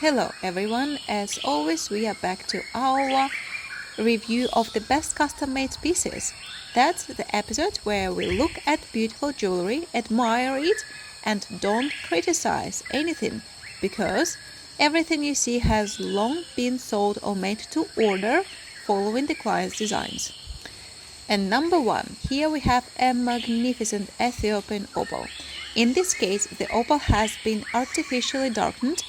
Hello everyone, as always we are back to our review of the best custom-made pieces. That's the episode where we look at beautiful jewelry, admire it, and don't criticize anything because everything you see has long been sold or made to order following the client's designs. And number one, here we have a magnificent Ethiopian opal. In this case, the opal has been artificially darkened,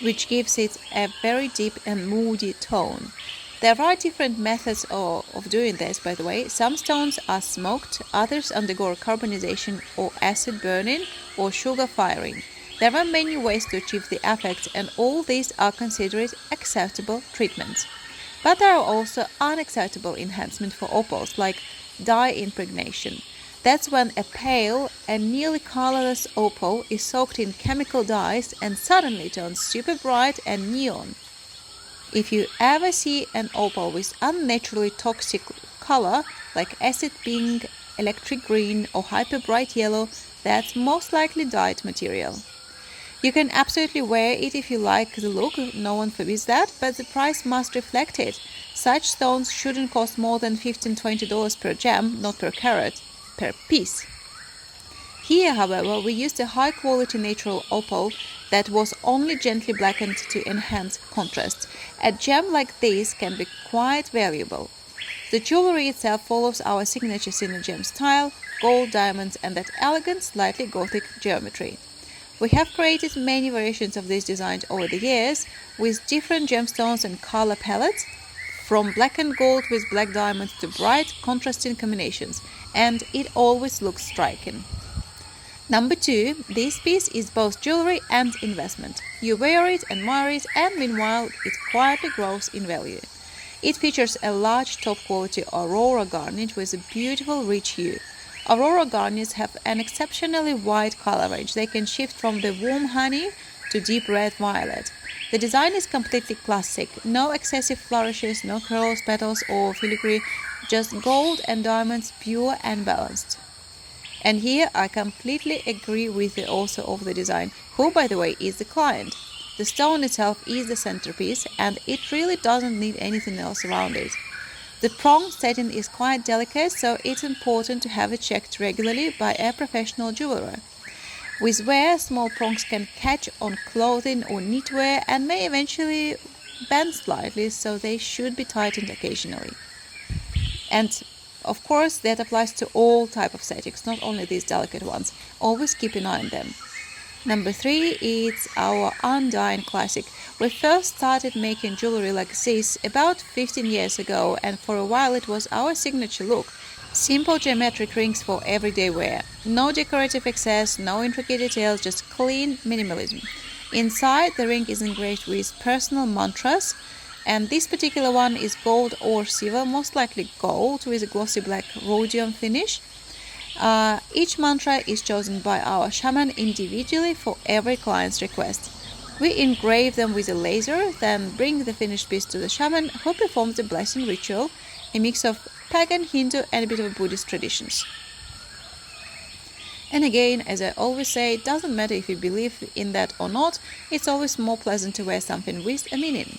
which gives it a very deep and moody tone. There are different methods of doing this, by the way. Some stones are smoked, others undergo carbonization or acid burning or sugar firing. There are many ways to achieve the effect, and all these are considered acceptable treatments. But there are also unacceptable enhancements for opals, like dye impregnation. That's when a pale and nearly colorless opal is soaked in chemical dyes and suddenly turns super bright and neon. If you ever see an opal with unnaturally toxic color, like acid pink, electric green, or hyper bright yellow, that's most likely dyed material. You can absolutely wear it if you like the look, no one forbids that, but the price must reflect it. Such stones shouldn't cost more than $15-20 per gem, not per carat, per piece. Here, however, we used a high-quality natural opal that was only gently blackened to enhance contrast. A gem like this can be quite valuable. The jewelry itself follows our signature gem style, gold, diamonds, and that elegant, slightly gothic geometry. We have created many variations of this design over the years with different gemstones and color palettes, from black and gold with black diamonds to bright, contrasting combinations, and it always looks striking. Number two, this piece is both jewelry and investment. You wear it, admire it, and meanwhile it quietly grows in value. It features a large top-quality aurora garnet with a beautiful rich hue. Aurora garnets have an exceptionally wide color range. They can shift from the warm honey to deep red violet. The design is completely classic. No excessive flourishes, no curls, petals, or filigree, just gold and diamonds, pure and balanced. And here I completely agree with the author of the design, who, by the way, is the client. The stone itself is the centerpiece, and it really doesn't need anything else around it. The prong setting is quite delicate, so it's important to have it checked regularly by a professional jeweler. With wear, small prongs can catch on clothing or knitwear and may eventually bend slightly, so they should be tightened occasionally. And of course, that applies to all types of settings, not only these delicate ones. Always keep an eye on them. Number three is our undying classic. We first started making jewelry like this about 15 years ago, and for a while it was our signature look. Simple geometric rings for everyday wear. No decorative excess, no intricate details, just clean minimalism. Inside, the ring is engraved with personal mantras, and this particular one is gold or silver, most likely gold, with a glossy black rhodium finish. Each mantra is chosen by our shaman individually for every client's request. We engrave them with a laser, then bring the finished piece to the shaman, who performs the blessing ritual, a mix of pagan, Hindu, and a bit of Buddhist traditions. And again, as I always say, it doesn't matter if you believe in that or not, it's always more pleasant to wear something with a meaning.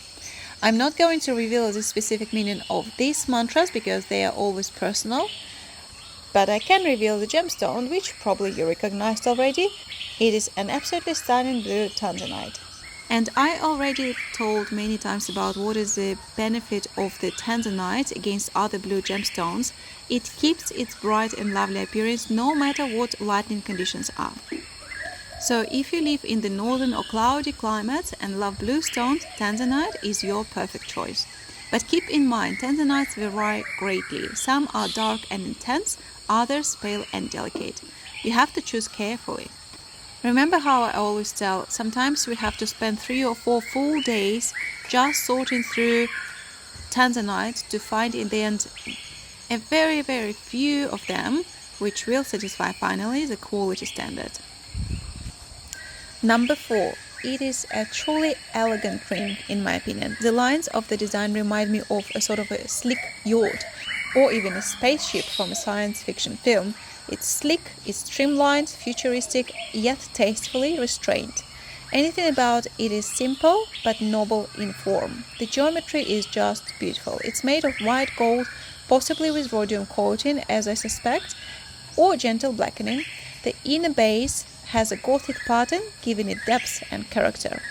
I'm not going to reveal the specific meaning of these mantras because they are always personal, but I can reveal the gemstone, which probably you recognized already. It is an absolutely stunning blue tanzanite. And I already told many times about what is the benefit of the tanzanite against other blue gemstones. It keeps its bright and lovely appearance no matter what lighting conditions are. So if you live in the northern or cloudy climates and love blue stones, tanzanite is your perfect choice. But keep in mind, tanzanites vary greatly. Some are dark and intense, others pale and delicate. You have to choose carefully. Remember how I always tell, sometimes we have to spend 3 or 4 full days just sorting through tanzanite to find in the end a very, very few of them which will satisfy finally the quality standard. Number 4. It is a truly elegant ring, in my opinion. The lines of the design remind me of a sort of a sleek yacht, or even a spaceship from a science fiction film. It's sleek, it's streamlined, futuristic, yet tastefully restrained. Anything about it is simple but noble in form. The geometry is just beautiful. It's made of white gold, possibly with rhodium coating, as I suspect, or gentle blackening. The inner base has a Gothic pattern, giving it depth and character.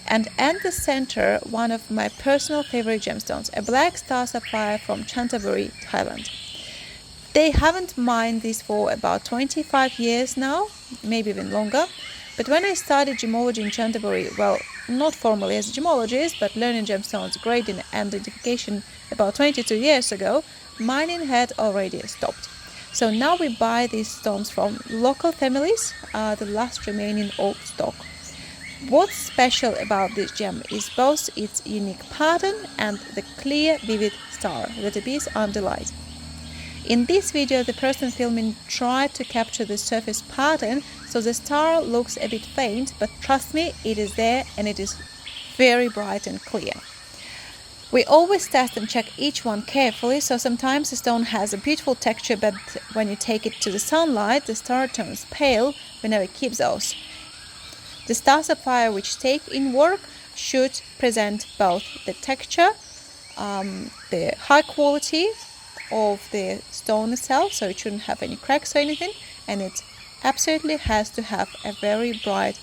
And at the center, one of my personal favorite gemstones, a black star sapphire from Canterbury, Thailand. They haven't mined this for about 25 years now, maybe even longer. But when I studied gemology in Canterbury, well, not formally as a gemologist, but learning gemstones grading and identification about 22 years ago, mining had already stopped. So now we buy these stones from local families, the last remaining old stock. What's special about this gem is both its unique pattern and the clear, vivid star that appears underlight. In this video, the person filming tried to capture the surface pattern, so the star looks a bit faint, but trust me, it is there and it is very bright and clear. We always test and check each one carefully, so sometimes the stone has a beautiful texture, but when you take it to the sunlight, the star turns pale. We never keep those. The star sapphire which take in work should present both the texture, the high quality of the stone itself, so it shouldn't have any cracks or anything, and it absolutely has to have a very bright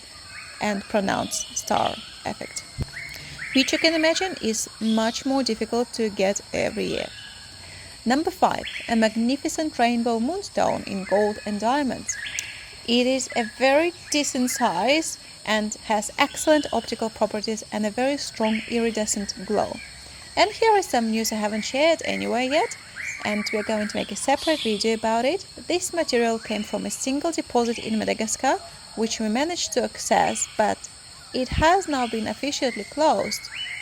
and pronounced star effect, which you can imagine is much more difficult to get every year. Number 5, a magnificent rainbow moonstone in gold and diamonds. It is a very decent size and has excellent optical properties and a very strong iridescent glow. And here is some news I haven't shared anywhere yet, and we're going to make a separate video about it. This material came from a single deposit in Madagascar, which we managed to access, but it has now been officially closed.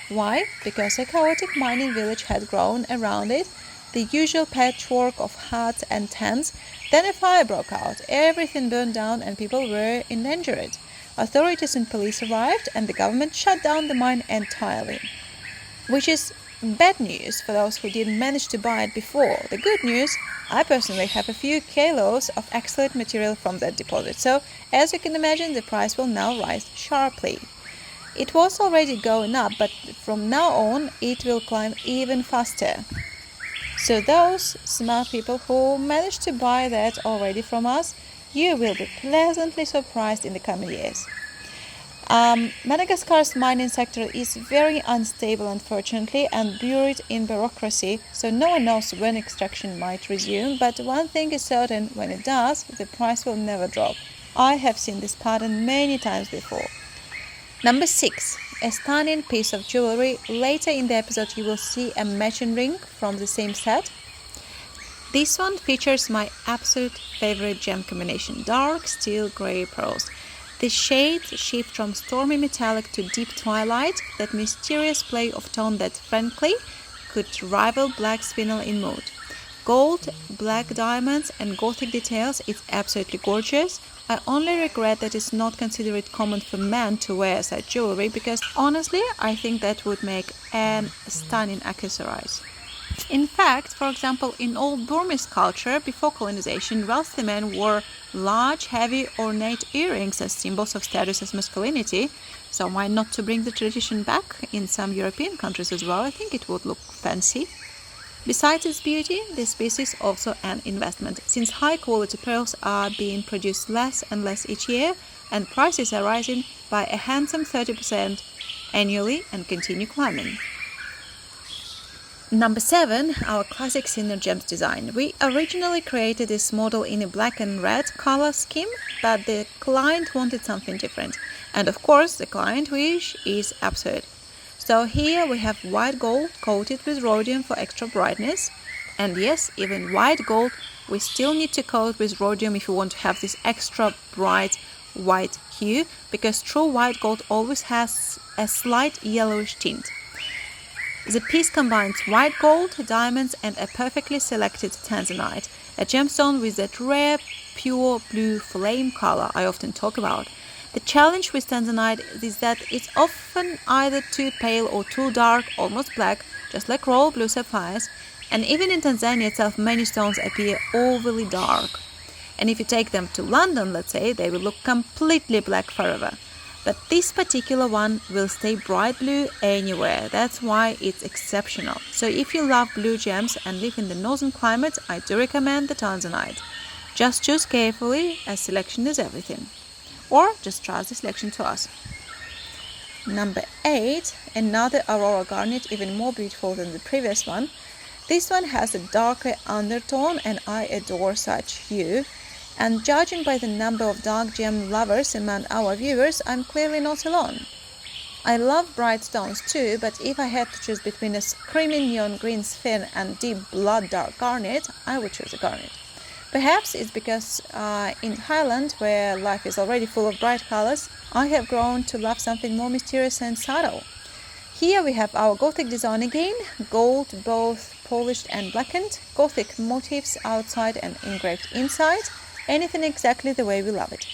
Why? Because a chaotic mining village had grown around it, the usual patchwork of huts and tents. Then a fire broke out, everything burned down and people were endangered. Authorities and police arrived and the government shut down the mine entirely, which is bad news for those who didn't manage to buy it before. The good news, I personally have a few kilos of excellent material from that deposit, so as you can imagine, the price will now rise sharply. It was already going up, but from now on it will climb even faster. So those smart people who managed to buy that already from us, you will be pleasantly surprised in the coming years. Madagascar's mining sector is very unstable, unfortunately, and buried in bureaucracy, so no one knows when extraction might resume, but one thing is certain, when it does, the price will never drop. I have seen this pattern many times before. Number 6, a stunning piece of jewelry. Later in the episode you will see a matching ring from the same set. This one features my absolute favorite gem combination, dark steel grey pearls. The shades shift from stormy metallic to deep twilight, that mysterious play of tone that frankly could rival black spinel in mood. Gold, black diamonds and Gothic details, it's absolutely gorgeous. I only regret that it's not considered common for men to wear such jewelry, because honestly I think that would make a stunning accessories. In fact, for example, in old Burmese culture before colonization, wealthy men wore large, heavy, ornate earrings as symbols of status as masculinity. So why not to bring the tradition back in some European countries as well? I think it would look fancy. Besides its beauty, this piece is also an investment, since high-quality pearls are being produced less and less each year, and prices are rising by a handsome 30% annually and continue climbing. Number 7, our classic Sinner Gems design. We originally created this model in a black and red color scheme, but the client wanted something different. And of course, the client wish is absurd. So here we have white gold coated with rhodium for extra brightness. And yes, even white gold, we still need to coat with rhodium if you want to have this extra bright white hue, because true white gold always has a slight yellowish tint. The piece combines white gold, diamonds and a perfectly selected tanzanite, a gemstone with that rare, pure blue flame color I often talk about. The challenge with tanzanite is that it's often either too pale or too dark, almost black, just like royal blue sapphires, and even in Tanzania itself many stones appear overly dark. And if you take them to London, let's say, they will look completely black forever. But this particular one will stay bright blue anywhere. That's why it's exceptional. So if you love blue gems and live in the northern climate, I do recommend the tanzanite. Just choose carefully, as selection is everything. Or just trust the selection to us. Number 8, another aurora garnet, even more beautiful than the previous one. This one has a darker undertone and I adore such hue. And judging by the number of dark gem lovers among our viewers, I'm clearly not alone. I love bright stones too, but if I had to choose between a screaming neon green sphere and deep blood dark garnet, I would choose a garnet. Perhaps it's because in Highland, where life is already full of bright colors, I have grown to love something more mysterious and subtle. Here we have our Gothic design again, gold both polished and blackened, Gothic motifs outside and engraved inside, anything exactly the way we love it.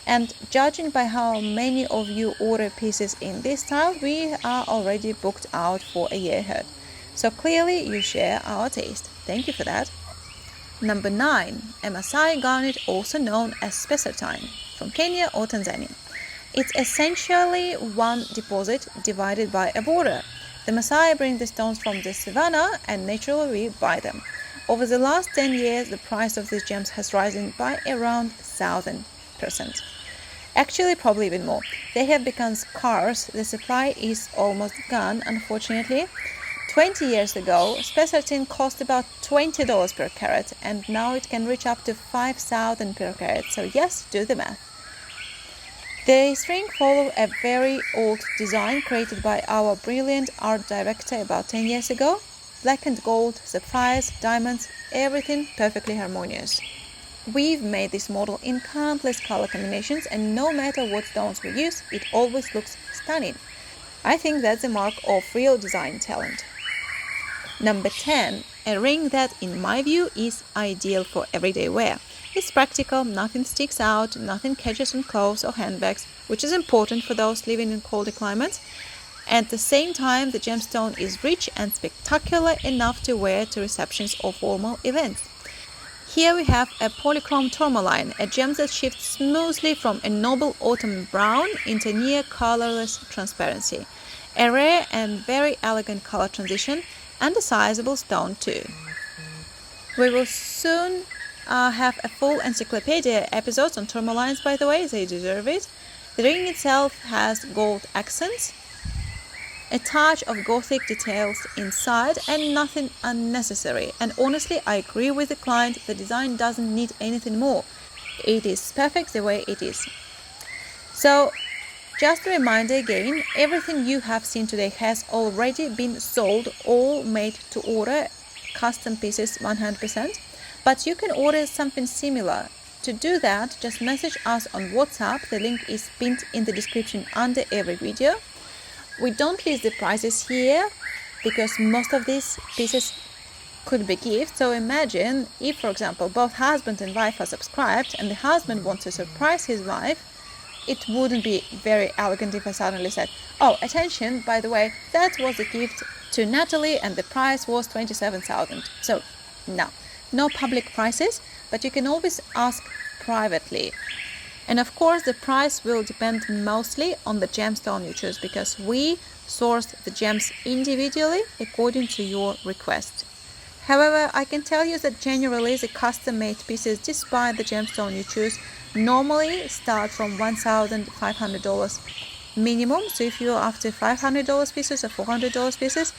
And judging by how many of you order pieces in this style, we are already booked out for a year ahead. So clearly you share our taste. Thank you for that. Number 9, a Maasai garnet, also known as spessartine, from Kenya or Tanzania. It's essentially one deposit divided by a border. The Maasai bring the stones from the savannah and naturally we buy them. Over the last 10 years, the price of these gems has risen by around 1,000%. Actually, probably even more. They have become scarce. The supply is almost gone, unfortunately. 20 years ago, spessartine cost about $20 per carat, and now it can reach up to $5,000 per carat. So yes, do the math. These rings follow a very old design created by our brilliant art director about 10 years ago. Black and gold, sapphires, diamonds, everything perfectly harmonious. We've made this model in countless color combinations, and no matter what stones we use, it always looks stunning. I think that's a mark of real design talent. Number 10, a ring that, in my view, is ideal for everyday wear. It's practical, nothing sticks out, nothing catches on clothes or handbags, which is important for those living in colder climates. At the same time, the gemstone is rich and spectacular enough to wear to receptions or formal events. Here we have a polychrome tourmaline, a gem that shifts smoothly from a noble autumn brown into near colorless transparency. A rare and very elegant color transition, and a sizable stone too. We will soon have a full encyclopedia episodes on tourmalines, by the way, they deserve it. The ring itself has gold accents, a touch of Gothic details inside, and nothing unnecessary. And honestly, I agree with the client, the design doesn't need anything more. It is perfect the way it is. So, just a reminder again, everything you have seen today has already been sold, all made to order, custom pieces 100%. But you can order something similar. To do that, just message us on WhatsApp. The link is pinned in the description under every video. We don't list the prices here because most of these pieces could be gifts. So imagine if, for example, both husband and wife are subscribed and the husband wants to surprise his wife, it wouldn't be very elegant if I suddenly said, oh, attention, by the way, that was a gift to Natalie and the price was 27,000. So no public prices, but you can always ask privately. And of course, the price will depend mostly on the gemstone you choose because we sourced the gems individually according to your request. However, I can tell you that generally the custom-made pieces, despite the gemstone you choose, normally start from $1,500 minimum. So if you're after $500 pieces or $400 pieces,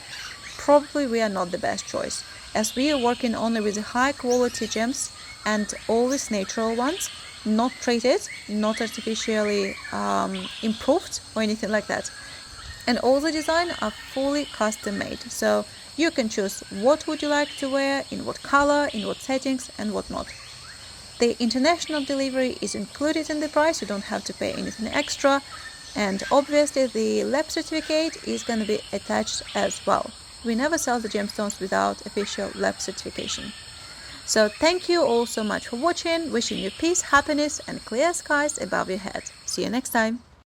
probably we are not the best choice, as we are working only with the high-quality gems and always natural ones, not treated, not artificially improved or anything like that. And all the design are fully custom made, so you can choose what would you like to wear, in what color, in what settings and what not. The international delivery is included in the price, you don't have to pay anything extra, and obviously the lab certificate is going to be attached as well. We never sell the gemstones without official lab certification. So thank you all so much for watching, wishing you peace, happiness and clear skies above your head. See you next time.